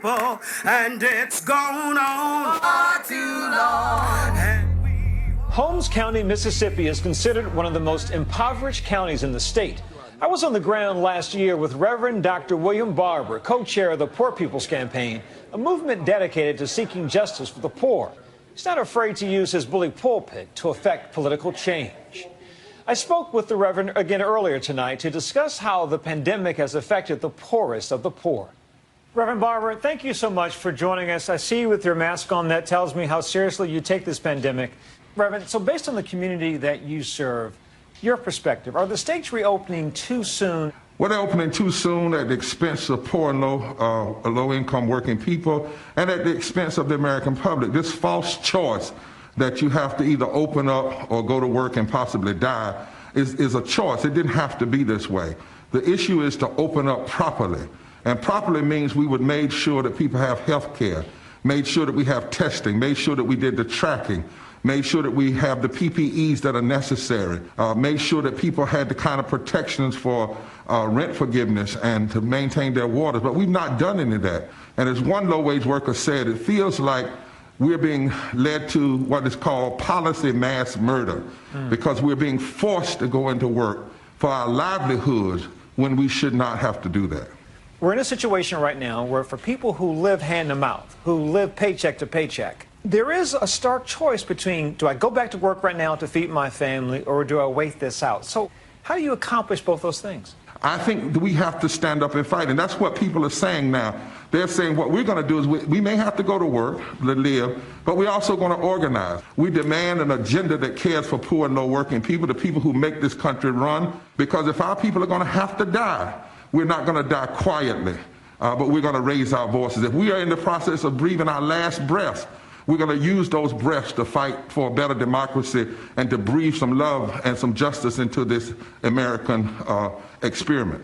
people, and it's gone on far too long. Holmes County, Mississippi is considered one of the most impoverished counties in the state. I was on the ground last year with Reverend Dr. William Barber, co-chair of the Poor People's Campaign, a movement dedicated to seeking justice for the poor. He's not afraid to use his bully pulpit to effect political change. I spoke with the Reverend again earlier tonight to discuss how the pandemic has affected the poorest of the poor. Reverend Barber, thank you so much for joining us. I see you with your mask on. That tells me how seriously you take this pandemic. Reverend, so based on the community that you serve, your perspective, are the states reopening too soon? Well, they're opening too soon at the expense of poor and low-income working people and at the expense of the American public. This false choice that you have to either open up or go to work and possibly die is a choice. It didn't have to be this way. The issue is to open up properly. And properly means we would make sure that people have health care, made sure that we have testing, made sure that we did the tracking, made sure that we have the PPEs that are necessary, made sure that people had the kind of protections for rent forgiveness and to maintain their waters. But we've not done any of that. And as one low-wage worker said, it feels like we're being led to what is called policy mass murder because we're being forced to go into work for our livelihoods when we should not have to do that. We're in a situation right now where for people who live hand to mouth, who live paycheck to paycheck, there is a stark choice between, do I go back to work right now to feed my family, or do I wait this out? So how do you accomplish both those things? I think we have to stand up and fight, and that's what people are saying now. They're saying what we're going to do is we may have to go to work to live, but we're also going to organize. We demand an agenda that cares for poor and low working people, the people who make this country run, because if our people are going to have to die, we're not going to die quietly, but we're going to raise our voices. If we are in the process of breathing our last breaths, we're going to use those breaths to fight for a better democracy and to breathe some love and some justice into this American experiment.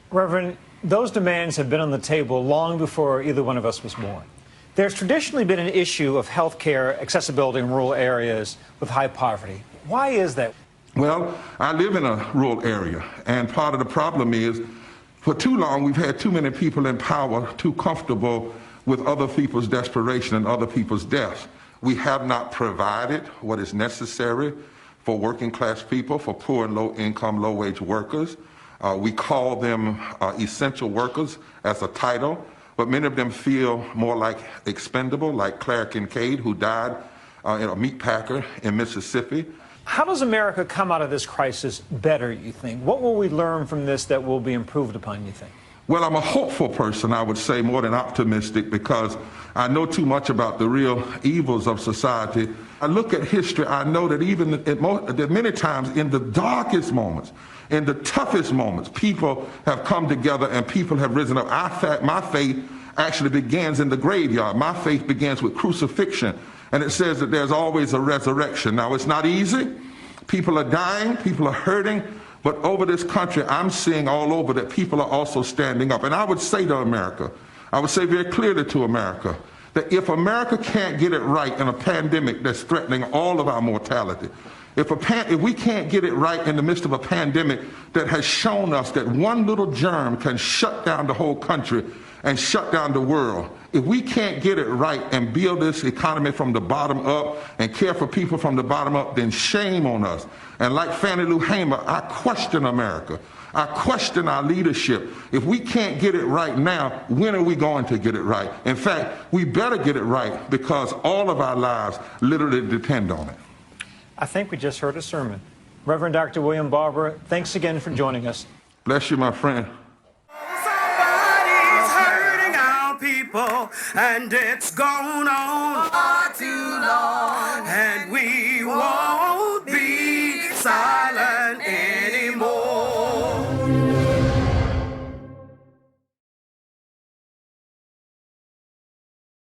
Reverend, those demands have been on the table long before either one of us was born. There's traditionally been an issue of health care accessibility in rural areas with high poverty. Why is that? Well, I live in a rural area, and part of the problem is for too long we've had too many people in power too comfortable with other people's desperation and other people's deaths. We have not provided what is necessary for working class people, for poor and low income, low wage workers. We call them essential workers as a title, but many of them feel more like expendable, like Claire Kincaid, who died in a meat packer in Mississippi. How does America come out of this crisis better, you think? What will we learn from this that will be improved upon, you think? Well, I'm a hopeful person, I would say, more than optimistic, because I know too much about the real evils of society. I look at history, I know that even that many times in the darkest moments, in the toughest moments, people have come together and people have risen up. My faith actually begins in the graveyard. My faith begins with crucifixion, and it says that there's always a resurrection. Now, it's not easy. People are dying, people are hurting, but over this country, I'm seeing all over that people are also standing up. And I would say to America, I would say very clearly to America, that if America can't get it right in a pandemic that's threatening all of our mortality, if we can't get it right in the midst of a pandemic that has shown us that one little germ can shut down the whole country and shut down the world, if we can't get it right and build this economy from the bottom up and care for people from the bottom up, then shame on us. And like Fannie Lou Hamer, I question America. I question our leadership. If we can't get it right now, when are we going to get it right? In fact, we better get it right because all of our lives literally depend on it. I think we just heard a sermon. Reverend Dr. William Barber, thanks again for joining us. Bless you, my friend. Somebody's hurting our people, and it's gone on far too long, and we won't be silent.